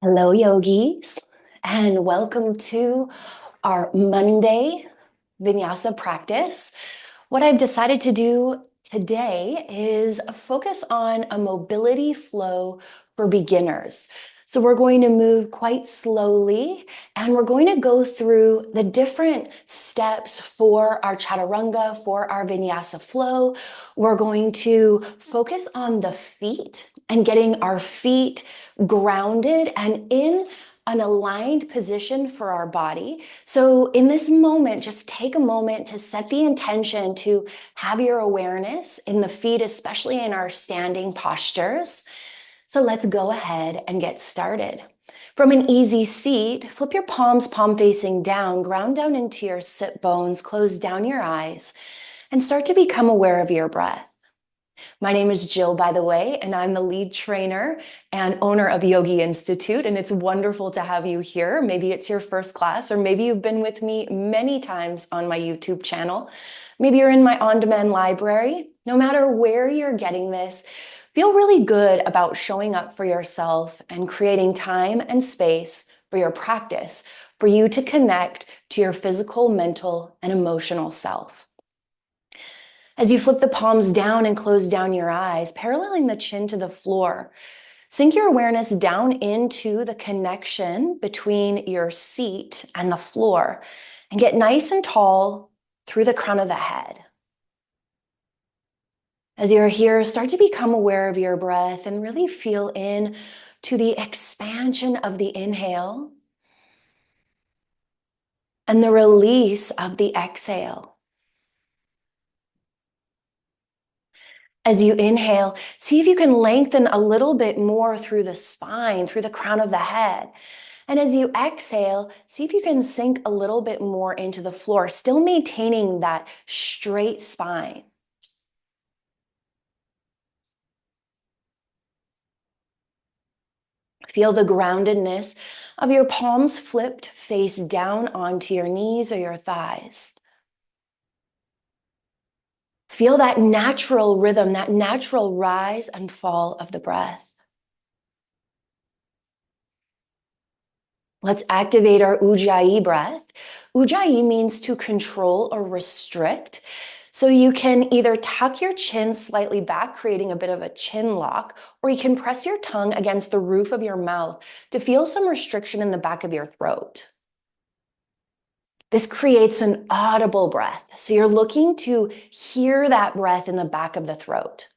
Hello, yogis, and welcome to our Monday Vinyasa practice. What I've decided to do today is focus on a mobility flow for beginners. So we're going to move quite slowly and we're going to go through the different steps for our chaturanga, for our vinyasa flow. We're going to focus on the feet and getting our feet grounded and in an aligned position for our body. So in this moment, just take a moment to set the intention to have your awareness in the feet, especially in our standing postures. So let's go ahead and get started. From an easy seat, flip your palms palm facing down, ground down into your sit bones, close down your eyes, and start to become aware of your breath. My name is Jill, by the way, and I'm the lead trainer and owner of Yogi Institute, and it's wonderful to have you here. Maybe it's your first class, or maybe you've been with me many times on my YouTube channel. Maybe you're in my on-demand library. No matter where you're getting this, feel really good about showing up for yourself and creating time and space for your practice, for you to connect to your physical, mental, and emotional self. As you flip the palms down and close down your eyes, paralleling the chin to the floor, sink your awareness down into the connection between your seat and the floor and get nice and tall through the crown of the head. As you're here, start to become aware of your breath and really feel in to the expansion of the inhale and the release of the exhale. As you inhale, see if you can lengthen a little bit more through the spine, through the crown of the head. And as you exhale, see if you can sink a little bit more into the floor, still maintaining that straight spine. Feel the groundedness of your palms flipped face down onto your knees or your thighs. Feel that natural rhythm, that natural rise and fall of the breath. Let's activate our Ujjayi breath. Ujjayi means to control or restrict. So you can either tuck your chin slightly back, creating a bit of a chin lock, or you can press your tongue against the roof of your mouth to feel some restriction in the back of your throat. This creates an audible breath. So you're looking to hear that breath in the back of the throat.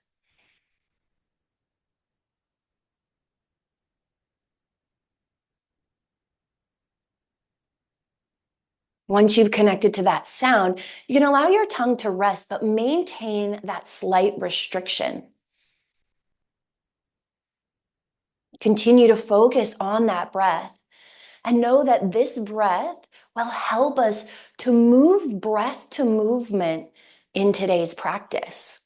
Once you've connected to that sound, you can allow your tongue to rest, but maintain that slight restriction. Continue to focus on that breath and know that this breath will help us to move breath to movement in today's practice.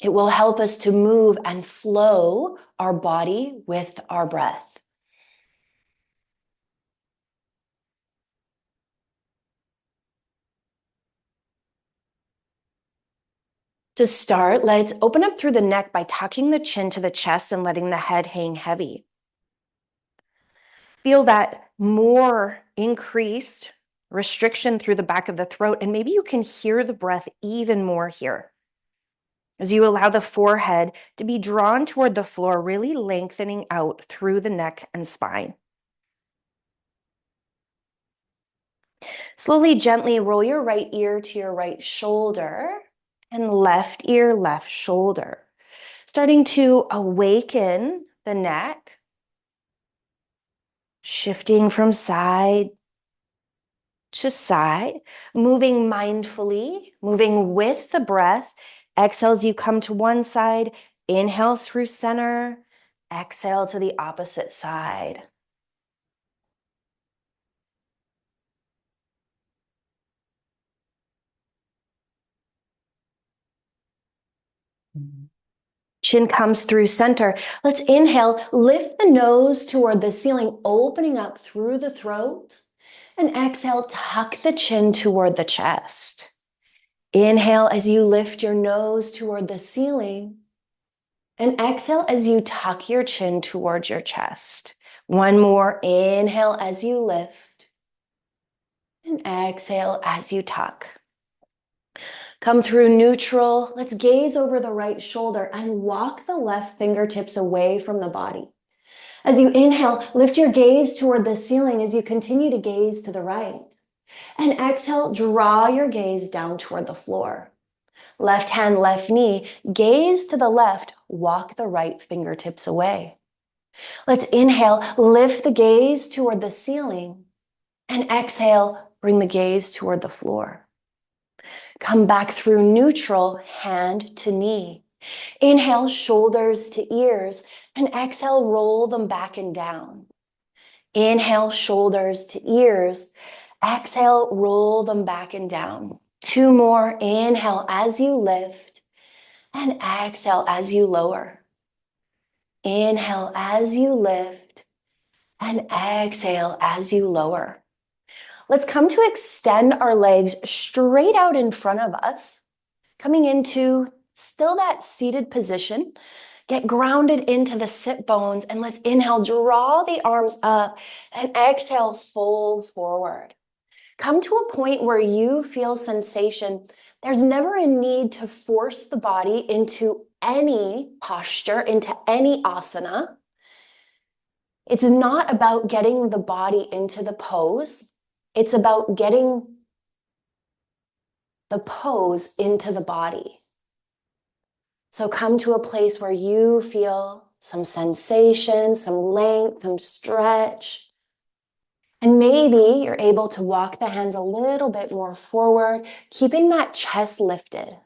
It will help us to move and flow our body with our breath. To start, let's open up through the neck by tucking the chin to the chest and letting the head hang heavy. Feel that more increased restriction through the back of the throat, and maybe you can hear the breath even more here. As you allow the forehead to be drawn toward the floor, really lengthening out through the neck and spine. Slowly, gently roll your right ear to your right shoulder and left ear, left shoulder. Starting to awaken the neck, shifting from side to side, moving mindfully, moving with the breath. Exhale as you come to one side, inhale through center, exhale to the opposite side. Chin comes through center. Let's inhale, lift the nose toward the ceiling, opening up through the throat. And exhale, tuck the chin toward the chest. Inhale as you lift your nose toward the ceiling. And exhale as you tuck your chin towards your chest. One more. Inhale as you lift. And exhale as you tuck. Come through neutral. Let's gaze over the right shoulder and walk the left fingertips away from the body. As you inhale, lift your gaze toward the ceiling as you continue to gaze to the right. And exhale, draw your gaze down toward the floor. Left hand, left knee, gaze to the left, walk the right fingertips away. Let's inhale, lift the gaze toward the ceiling. And exhale, bring the gaze toward the floor. Come back through neutral, hand to knee. Inhale, shoulders to ears, and exhale, roll them back and down. Inhale, shoulders to ears. Exhale, roll them back and down. Two more. Inhale as you lift, and exhale as you lower. Inhale as you lift, and exhale as you lower. Let's come to extend our legs straight out in front of us, coming into still that seated position. Get grounded into the sit bones, and let's inhale, draw the arms up, and exhale, fold forward. Come to a point where you feel sensation. There's never a need to force the body into any posture, into any asana. It's not about getting the body into the pose. It's about getting the pose into the body. So come to a place where you feel some sensation, some length, some stretch. And maybe you're able to walk the hands a little bit more forward, keeping that chest lifted.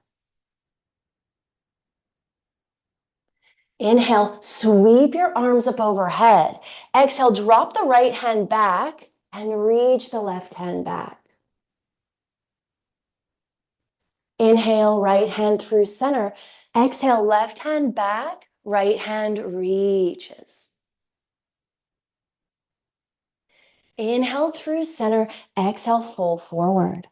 Inhale, sweep your arms up overhead. Exhale, drop the right hand back and reach the left hand back. Inhale, right hand through center. Exhale, left hand back, right hand reaches. Inhale through center. Exhale, fold forward.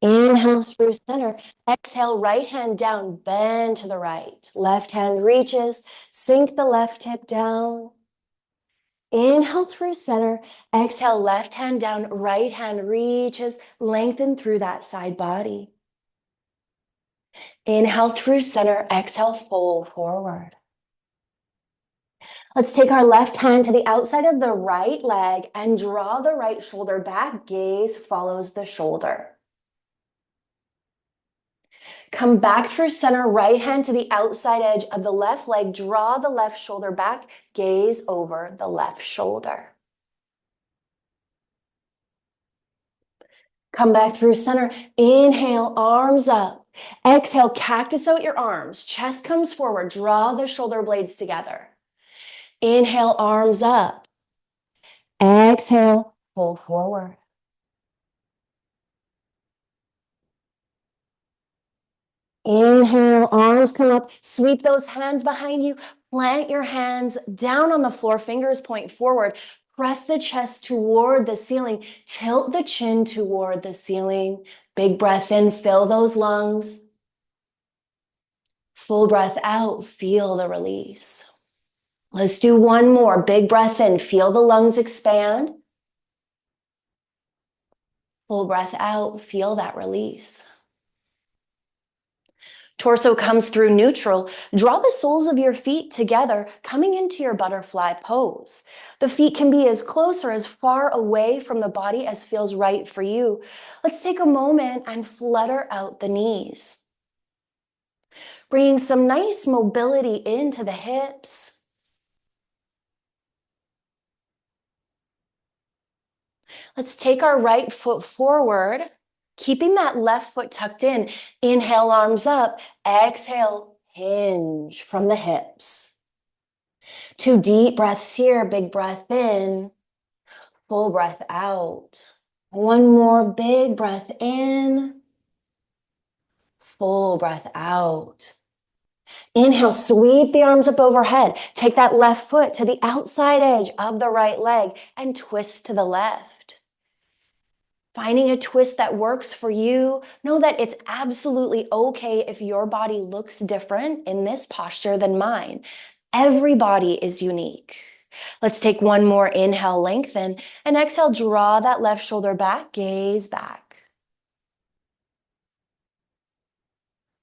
Inhale through center. Exhale, right hand down, bend to the right. Left hand reaches, sink the left hip down. Inhale through center. Exhale, left hand down, right hand reaches, lengthen through that side body. Inhale through center. Exhale, fold forward. Let's take our left hand to the outside of the right leg and draw the right shoulder back. Gaze follows the shoulder. Come back through center, right hand to the outside edge of the left leg. Draw the left shoulder back. Gaze over the left shoulder. Come back through center. Inhale, arms up. Exhale, cactus out your arms. Chest comes forward. Draw the shoulder blades together. Inhale, arms up. Exhale, fold forward. Inhale, arms come up. Sweep those hands behind you. Plant your hands down on the floor. Fingers point forward. Press the chest toward the ceiling. Tilt the chin toward the ceiling. Big breath in. Fill those lungs. Full breath out. Feel the release. Let's do one more. Big breath in. Feel the lungs expand. Full breath out. Feel that release. Torso comes through neutral. Draw the soles of your feet together, coming into your butterfly pose. The feet can be as close or as far away from the body as feels right for you. Let's take a moment and flutter out the knees. Bringing some nice mobility into the hips. Let's take our right foot forward, keeping that left foot tucked in. Inhale, arms up. Exhale, hinge from the hips. 2 deep breaths here. Big breath in. Full breath out. One more big breath in. Full breath out. Inhale, sweep the arms up overhead. Take that left foot to the outside edge of the right leg and twist to the left. finding a twist that works for you. Know that it's absolutely okay if your body looks different in this posture than mine. Every body is unique. Let's take one more inhale, lengthen, and exhale, draw that left shoulder back, gaze back.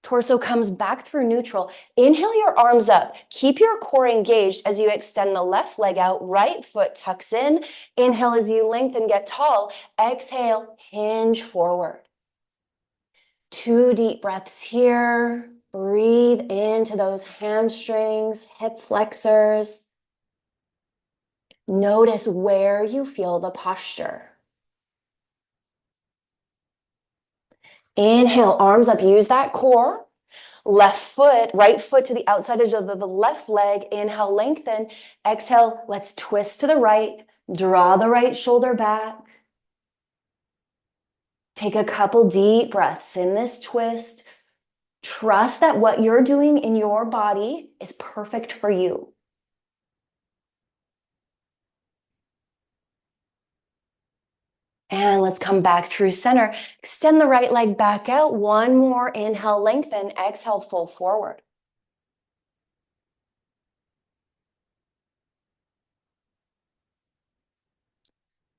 Torso comes back through neutral. Inhale your arms up. Keep your core engaged as you extend the left leg out. Right foot tucks in. Inhale as you lengthen, get tall. Exhale, hinge forward. 2 deep breaths here. Breathe into those hamstrings, hip flexors. Notice where you feel the posture. Inhale, arms up. Use that core. Left foot, right foot to the outside edge of the left leg. Inhale, lengthen. Exhale, let's twist to the right. Draw the right shoulder back. Take a couple deep breaths in this twist. Trust that what you're doing in your body is perfect for you. And let's come back through center. Extend the right leg back out. One more inhale, lengthen. Exhale, fold forward.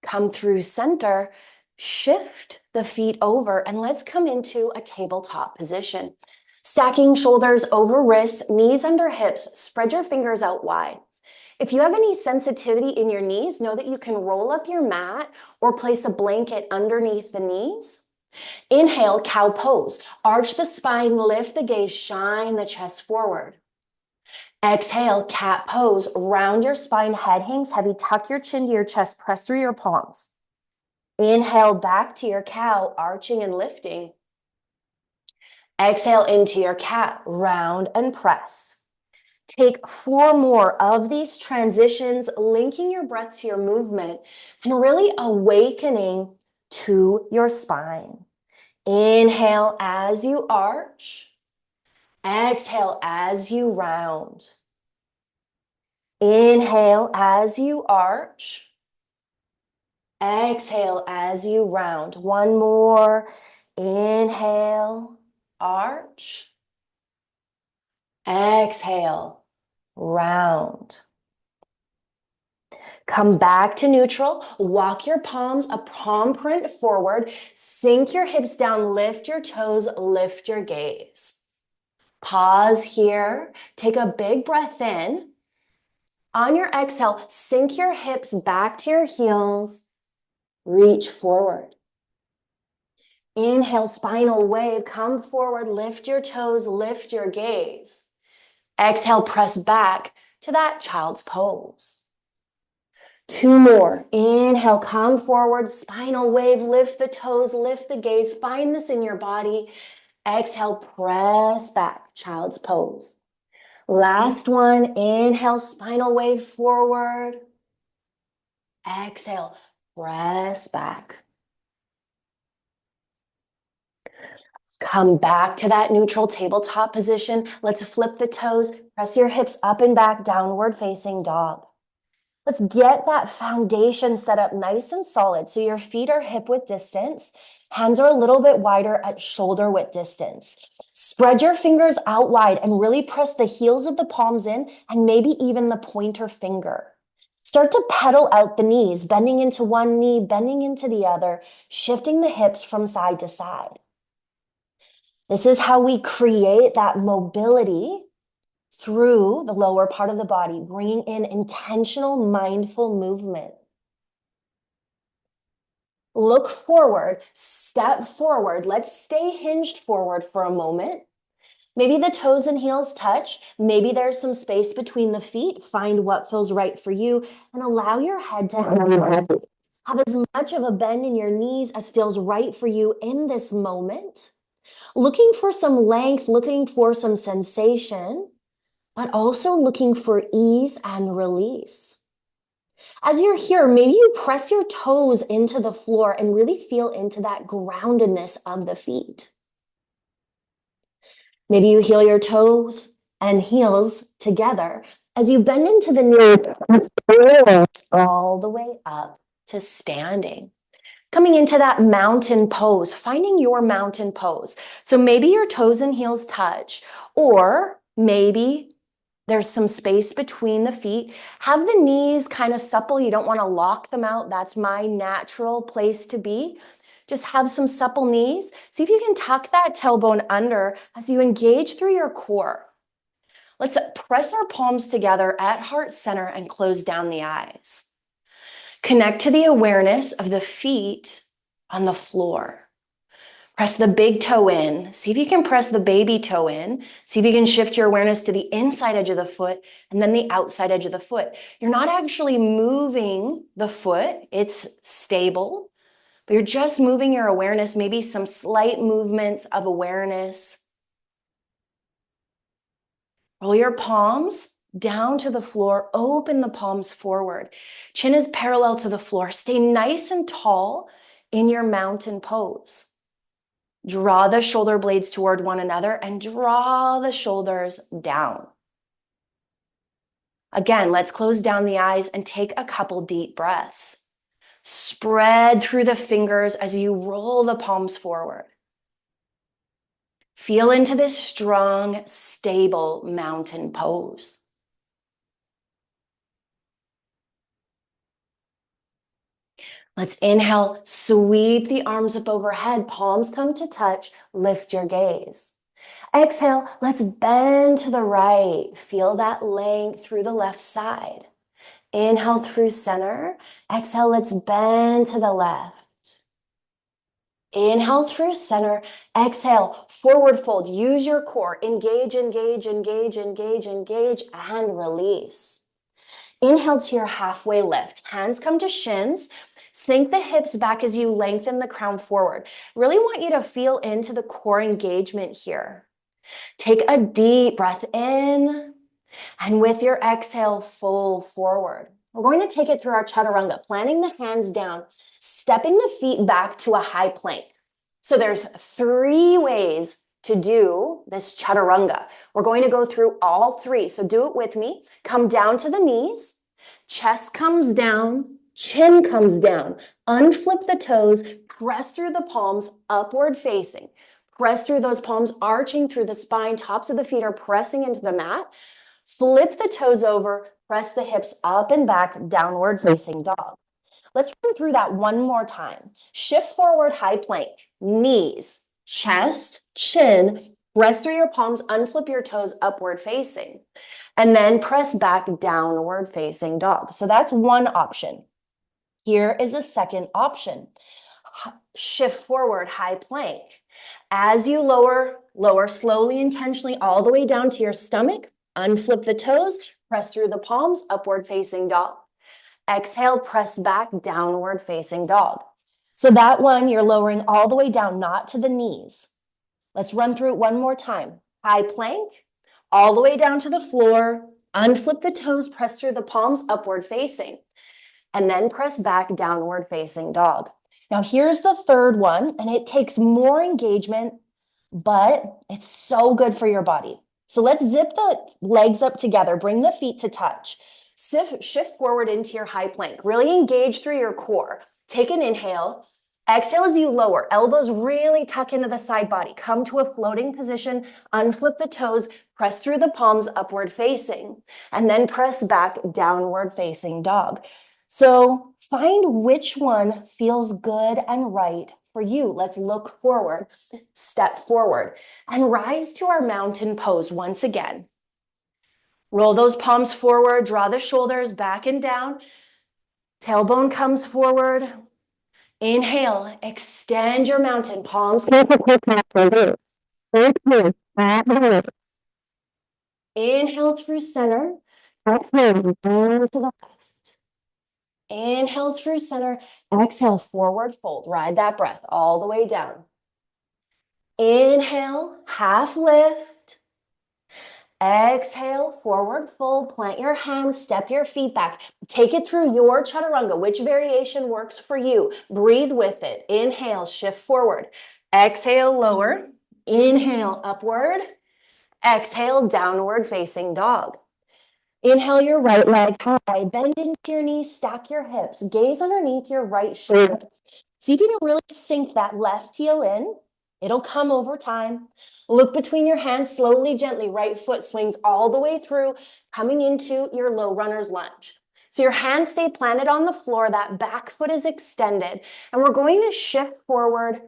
Come through center, shift the feet over, and let's come into a tabletop position. Stacking shoulders over wrists, knees under hips, spread your fingers out wide. If you have any sensitivity in your knees, know that you can roll up your mat or place a blanket underneath the knees. Inhale, cow pose. Arch the spine, lift the gaze, shine the chest forward. Exhale, cat pose. Round your spine, head hangs heavy, tuck your chin to your chest, press through your palms. Inhale back to your cow, arching and lifting. Exhale into your cat, round and press. Take 4 more of these transitions, linking your breath to your movement and really awakening to your spine. Inhale as you arch. Exhale as you round. Inhale as you arch. Exhale as you round. One more. Inhale, arch. Exhale, round. Come back to neutral. Walk your palms, a palm print forward. Sink your hips down, lift your toes, lift your gaze. Pause here. Take a big breath in. On your exhale, sink your hips back to your heels. Reach forward. Inhale, spinal wave. Come forward, lift your toes, lift your gaze. Exhale, press back to that child's pose. 2 more. Inhale, come forward, spinal wave, lift the toes, lift the gaze. Find this in your body. Exhale, press back, child's pose. Last one. Inhale, spinal wave forward. Exhale, press back. Come back to that neutral tabletop position. Let's flip the toes. Press your hips up and back, downward facing dog. Let's get that foundation set up nice and solid. So your feet are hip width distance. Hands are a little bit wider at shoulder width distance. Spread your fingers out wide and really press the heels of the palms in and maybe even the pointer finger. Start to pedal out the knees, bending into one knee, bending into the other, shifting the hips from side to side. This is how we create that mobility through the lower part of the body, bringing in intentional, mindful movement. Look forward, step forward. Let's stay hinged forward for a moment. Maybe the toes and heels touch. Maybe there's some space between the feet. Find what feels right for you and allow your head to have as much of a bend in your knees as feels right for you in this moment. Looking for some length, looking for some sensation, but also looking for ease and release. As you're here, maybe you press your toes into the floor and really feel into that groundedness of the feet. Maybe you heel your toes and heels together as you bend into the knees all the way up to standing. Coming into that mountain pose, finding your mountain pose. So maybe your toes and heels touch, or maybe there's some space between the feet. Have the knees kind of supple. You don't want to lock them out. That's my natural place to be. Just have some supple knees. See if you can tuck that tailbone under as you engage through your core. Let's press our palms together at heart center and close down the eyes. Connect to the awareness of the feet on the floor. Press the big toe in. See if you can press the baby toe in. See if you can shift your awareness to the inside edge of the foot and then the outside edge of the foot. You're not actually moving the foot. It's stable, but you're just moving your awareness, maybe some slight movements of awareness. Roll your palms down to the floor. Open the palms forward. Chin is parallel to the floor. Stay nice and tall in your mountain pose. Draw the shoulder blades toward one another and draw the shoulders down. Again, let's close down the eyes and take a couple deep breaths. Spread through the fingers as you roll the palms forward. Feel into this strong, stable mountain pose. Let's inhale, sweep the arms up overhead, palms come to touch, lift your gaze. Exhale, let's bend to the right. Feel that length through the left side. Inhale through center. Exhale, let's bend to the left. Inhale through center. Exhale, forward fold. Use your core. Engage, engage, engage, engage, engage, and release. Inhale to your halfway lift. Hands come to shins. Sink the hips back as you lengthen the crown forward. Really want you to feel into the core engagement here. Take a deep breath in, and with your exhale, fold forward. We're going to take it through our chaturanga, planting the hands down, stepping the feet back to a high plank. So there's 3 ways to do this chaturanga. We're going to go through all 3. So do it with me. Come down to the knees, chest comes down, chin comes down. Unflip the toes, press through the palms, upward facing. Press through those palms, arching through the spine. Tops of the feet are pressing into the mat. Flip the toes over, press the hips up and back, downward facing dog. Let's run through that one more time. Shift forward, high plank, knees, chest, chin, press through your palms, unflip your toes, upward facing, and then press back, downward facing dog. So that's one option. Here is a second option. Shift forward, high plank. As you lower slowly, intentionally, all the way down to your stomach, unflip the toes, press through the palms, upward facing dog. Exhale, press back, downward facing dog. So that one, you're lowering all the way down, not to the knees. Let's run through it one more time. High plank, all the way down to the floor, unflip the toes, press through the palms, upward facing, and then press back, downward facing dog. Now here's the third one, and it takes more engagement, but it's so good for your body. So let's zip the legs up together, bring the feet to touch. Shift forward into your high plank. Really engage through your core. Take an inhale. Exhale as you lower. Elbows really tuck into the side body. Come to a floating position. Unflip the toes. Press through the palms, upward facing. And then press back, downward facing dog. So find which one feels good and right for you. Let's look forward, step forward, and rise to our mountain pose once again. Roll those palms forward, draw the shoulders back and down. Tailbone comes forward. Inhale, extend your mountain, palms. Inhale through center. Exhale, hands to the left. Inhale through center. Exhale, forward fold. Ride that breath all the way down. Inhale, half lift. Exhale, forward fold, plant your hands, step your feet back. Take it through your chaturanga, which variation works for you. Breathe with it. Inhale, shift forward. Exhale, lower. Inhale, upward. Exhale, downward facing dog. Inhale your right leg high, bend into your knees, stack your hips, gaze underneath your right shoulder. See if you can really sink that left heel in. It'll come over time. Look between your hands slowly, gently. Right foot swings all the way through, coming into your low runner's lunge. So your hands stay planted on the floor. That back foot is extended. And we're going to shift forward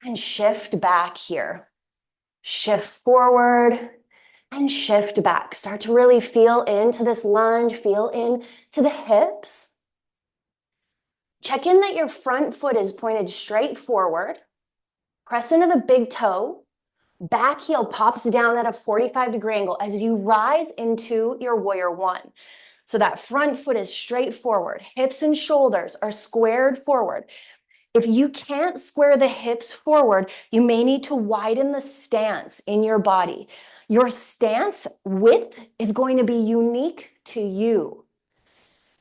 and shift back here. Shift forward and shift back. Start to really feel into this lunge. Feel into the hips. Check in that your front foot is pointed straight forward. Press into the big toe. Back heel pops down at a 45-degree angle as you rise into your warrior one. So that front foot is straight forward. Hips and shoulders are squared forward. If you can't square the hips forward, you may need to widen the stance in your body. Your stance width is going to be unique to you.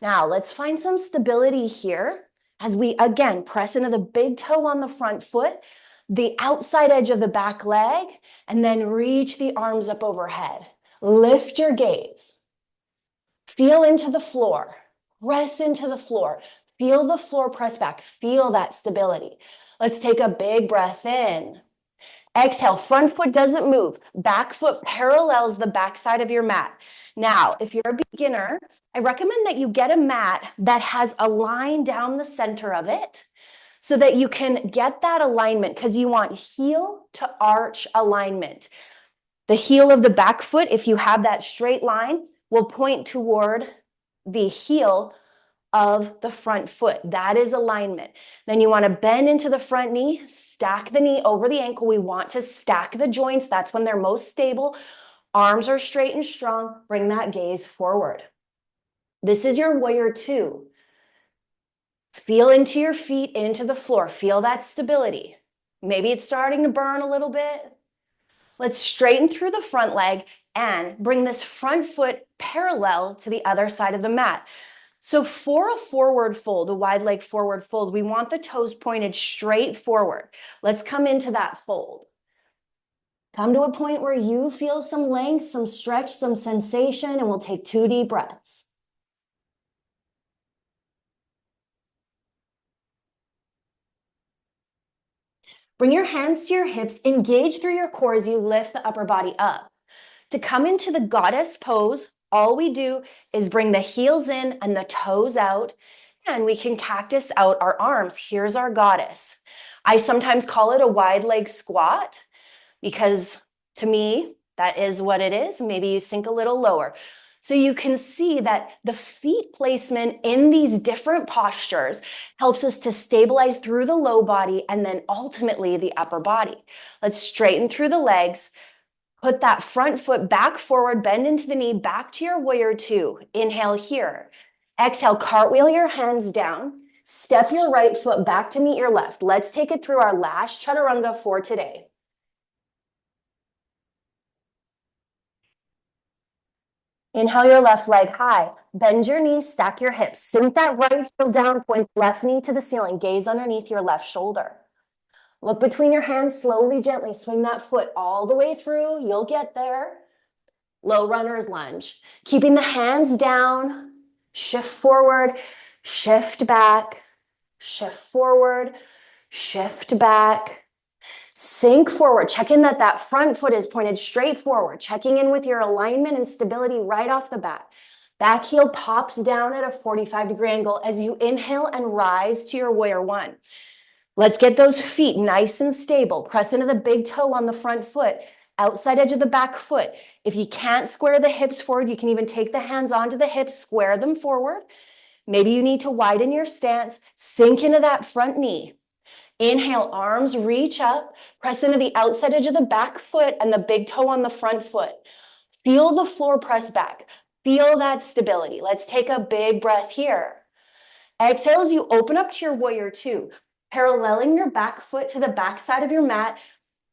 Now, let's find some stability here as we, again, press into the big toe on the front foot, the outside edge of the back leg, and then reach the arms up overhead. Lift your gaze. Feel into the floor. Press into the floor. Feel the floor press back. Feel that stability. Let's take a big breath in. Exhale, front foot doesn't move. Back foot parallels the backside of your mat. Now, if you're a beginner, I recommend that you get a mat that has a line down the center of it so that you can get that alignment because you want heel to arch alignment. The heel of the back foot, if you have that straight line, will point toward the heel of the front foot. That is alignment. Then you want to bend into the front knee, stack the knee over the ankle. We want to stack the joints. That's when they're most stable. Arms are straight and strong. Bring that gaze forward. This is your warrior two. Feel into your feet, into the floor. Feel that stability. Maybe it's starting to burn a little bit. Let's straighten through the front leg and bring this front foot parallel to the other side of the mat. So for a forward fold, a wide leg forward fold, we want the toes pointed straight forward. Let's come into that fold. Come to a point where you feel some length, some stretch, some sensation, and we'll take 2 deep breaths. Bring your hands to your hips, engage through your core as you lift the upper body up. To come into the goddess pose, all we do is bring the heels in and the toes out, and we can cactus out our arms. Here's our goddess. I sometimes call it a wide leg squat because to me, that is what it is. Maybe you sink a little lower. So you can see that the feet placement in these different postures helps us to stabilize through the low body and then ultimately the upper body. Let's straighten through the legs. Put that front foot back forward, bend into the knee, back to your warrior two. Inhale here. Exhale, cartwheel your hands down. Step your right foot back to meet your left. Let's take it through our last chaturanga for today. Inhale your left leg high. Bend your knees, stack your hips. Sink that right heel down, point left knee to the ceiling. Gaze underneath your left shoulder. Look between your hands, slowly, gently swing that foot all the way through. You'll get there. Low runner's lunge. Keeping the hands down, shift forward, shift back, shift forward, shift back. Sink forward. Check in that that front foot is pointed straight forward. Checking in with your alignment and stability right off the bat. Back heel pops down at a 45-degree angle as you inhale and rise to your warrior one. Let's get those feet nice and stable. Press into the big toe on the front foot, outside edge of the back foot. If you can't square the hips forward, you can even take the hands onto the hips, square them forward. Maybe you need to widen your stance, sink into that front knee. Inhale, arms reach up, press into the outside edge of the back foot and the big toe on the front foot. Feel the floor press back. Feel that stability. Let's take a big breath here. Exhale as you open up to your warrior two. Paralleling your back foot to the back side of your mat,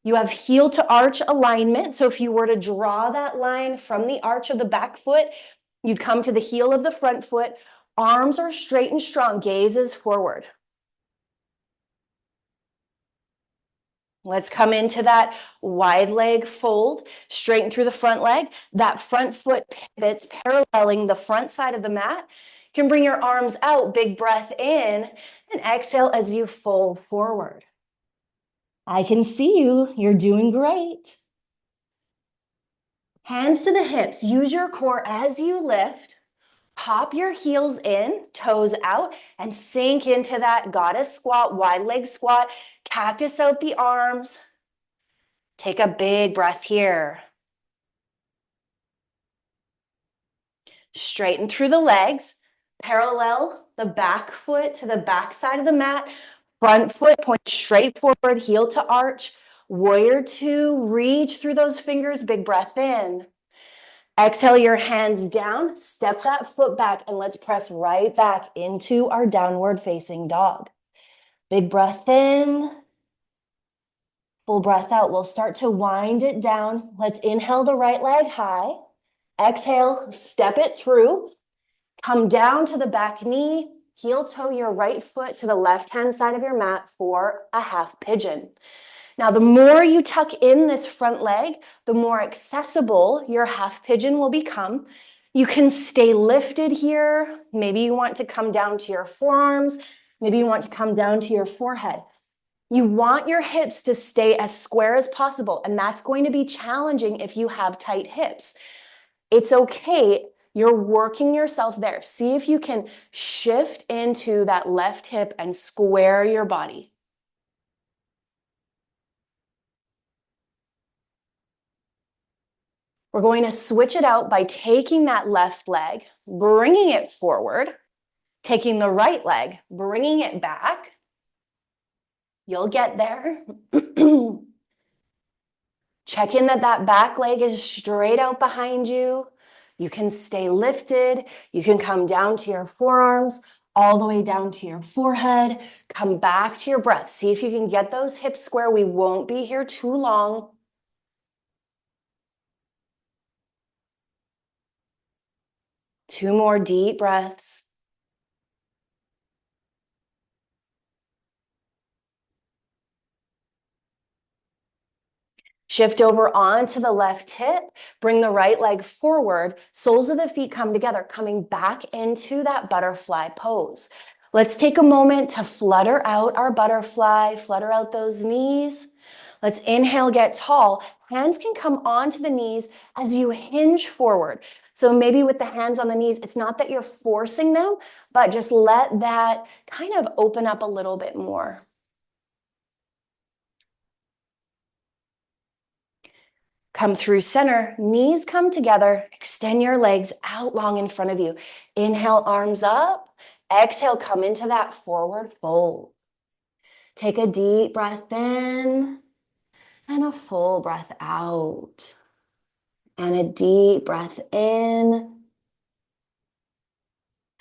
you have heel to arch alignment. So if you were to draw that line from the arch of the back foot, you'd come to the heel of the front foot. Arms are straight and strong, gaze is forward. Let's come into that wide leg fold, straighten through the front leg. That front foot pivots, paralleling the front side of the mat. You can bring your arms out, big breath in, and exhale as you fold forward. I can see you. You're doing great. Hands to the hips. Use your core as you lift. Pop your heels in, toes out, and sink into that goddess squat, wide leg squat. Cactus out the arms. Take a big breath here. Straighten through the legs. Parallel the back foot to the back side of the mat. Front foot point straight forward, heel to arch. Warrior two, reach through those fingers, big breath in. Exhale your hands down, step that foot back, and let's press right back into our downward facing dog. Big breath in, full breath out. We'll start to wind it down. Let's inhale the right leg high. Exhale, step it through. Come down to the back knee, heel toe your right foot to the left-hand side of your mat for a half pigeon. Now, the more you tuck in this front leg, the more accessible your half pigeon will become. You can stay lifted here. Maybe you want to come down to your forearms. Maybe you want to come down to your forehead. You want your hips to stay as square as possible, and that's going to be challenging if you have tight hips. It's okay. You're working yourself there. See if you can shift into that left hip and square your body. We're going to switch it out by taking that left leg, bringing it forward, taking the right leg, bringing it back. You'll get there. Check in that that back leg is straight out behind you. You can stay lifted. You can come down to your forearms, all the way down to your forehead. Come back to your breath. See if you can get those hips square. We won't be here too long. Two more deep breaths. Shift over onto the left hip, bring the right leg forward, soles of the feet come together, coming back into that butterfly pose. Let's take a moment to flutter out our butterfly, flutter out those knees. Let's inhale, get tall. Hands can come onto the knees as you hinge forward. So maybe with the hands on the knees, it's not that you're forcing them, but just let that kind of open up a little bit more. Come through center, knees come together, extend your legs out long in front of you. Inhale, arms up. Exhale, come into that forward fold. Take a deep breath in and a full breath out. And a deep breath in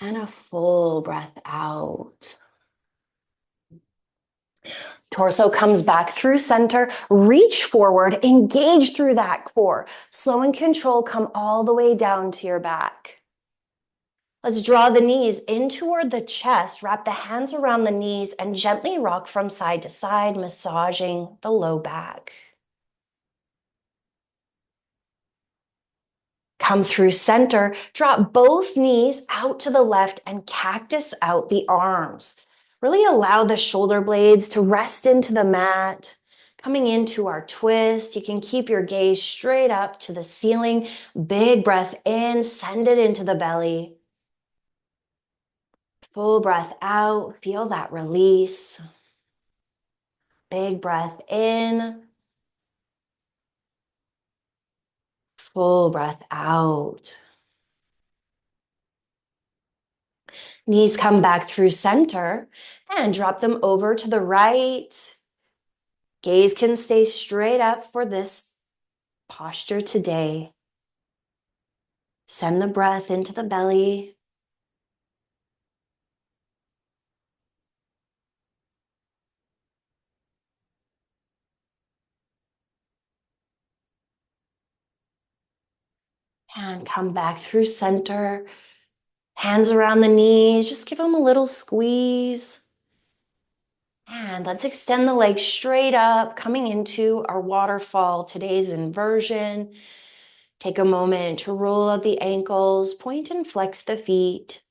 and a full breath out. Torso comes back through center, reach forward, engage through that core. Slow and control, come all the way down to your back. Let's draw the knees in toward the chest, wrap the hands around the knees, and gently rock from side to side, massaging the low back. Come through center, drop both knees out to the left and cactus out the arms. Really allow the shoulder blades to rest into the mat. Coming into our twist, you can keep your gaze straight up to the ceiling. Big breath in, send it into the belly. Full breath out, feel that release. Big breath in. Full breath out. Knees come back through center and drop them over to the right. Gaze can stay straight up for this posture today. Send the breath into the belly. And come back through center. Hands around the knees. Just give them a little squeeze. And let's extend the legs straight up, coming into our waterfall, today's inversion. Take a moment to roll out the ankles, point and flex the feet.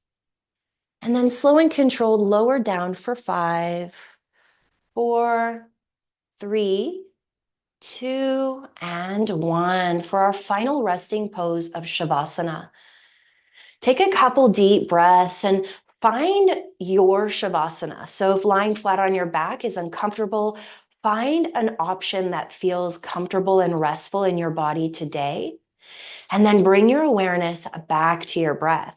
And then slow and controlled, lower down for 5, 4, 3, 2, and 1 for our final resting pose of Shavasana. Take a couple deep breaths and find your Shavasana. So if lying flat on your back is uncomfortable, find an option that feels comfortable and restful in your body today. And then bring your awareness back to your breath.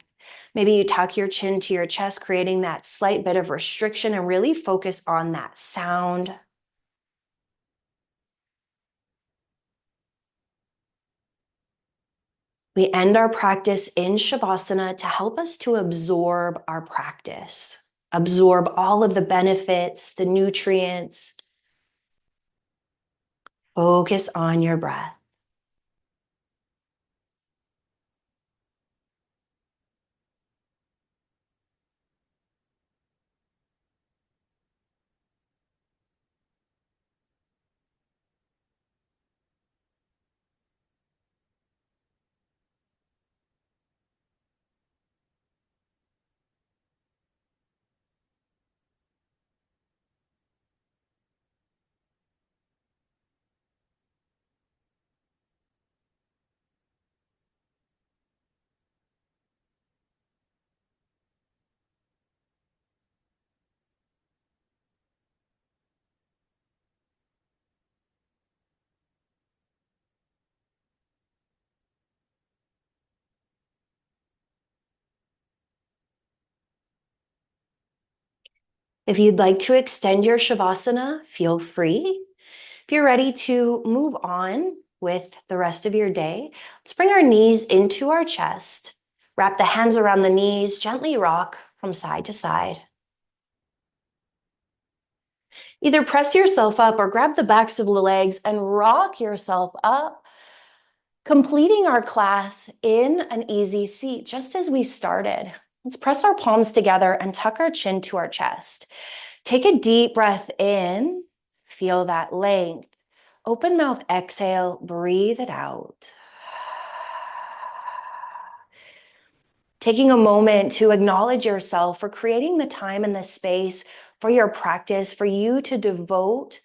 Maybe you tuck your chin to your chest, creating that slight bit of restriction, and really focus on that sound. We end our practice in Shavasana to help us to absorb our practice, absorb all of the benefits, the nutrients. Focus on your breath. If you'd like to extend your Shavasana, feel free. If you're ready to move on with the rest of your day, let's bring our knees into our chest. Wrap the hands around the knees, gently rock from side to side. Either press yourself up or grab the backs of the legs and rock yourself up, completing our class in an easy seat, just as we started. Let's press our palms together and tuck our chin to our chest. Take a deep breath in, feel that length. Open mouth, exhale, breathe it out. Taking a moment to acknowledge yourself for creating the time and the space for your practice, for you to devote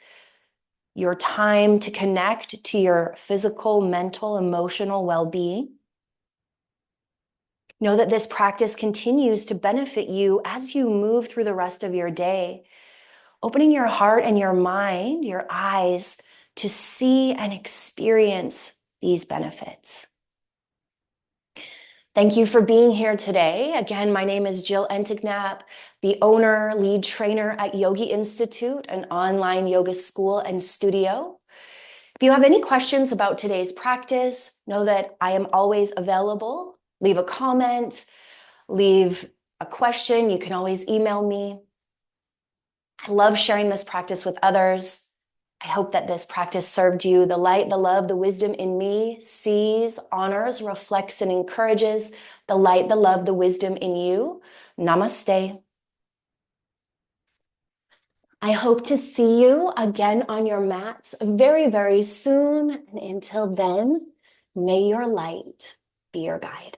your time to connect to your physical, mental, emotional well-being. Know that this practice continues to benefit you as you move through the rest of your day, opening your heart and your mind, your eyes, to see and experience these benefits. Thank you for being here today. Again, my name is Jill Entignap, the owner, lead trainer at Yogi Institute, an online yoga school and studio. If you have any questions about today's practice, know that I am always available. Leave a comment, leave a question. You can always email me. I love sharing this practice with others. I hope that this practice served you. The light, the love, the wisdom in me sees, honors, reflects, and encourages the light, the love, the wisdom in you. Namaste. I hope to see you again on your mats very, very soon. And until then, may your light be your guide.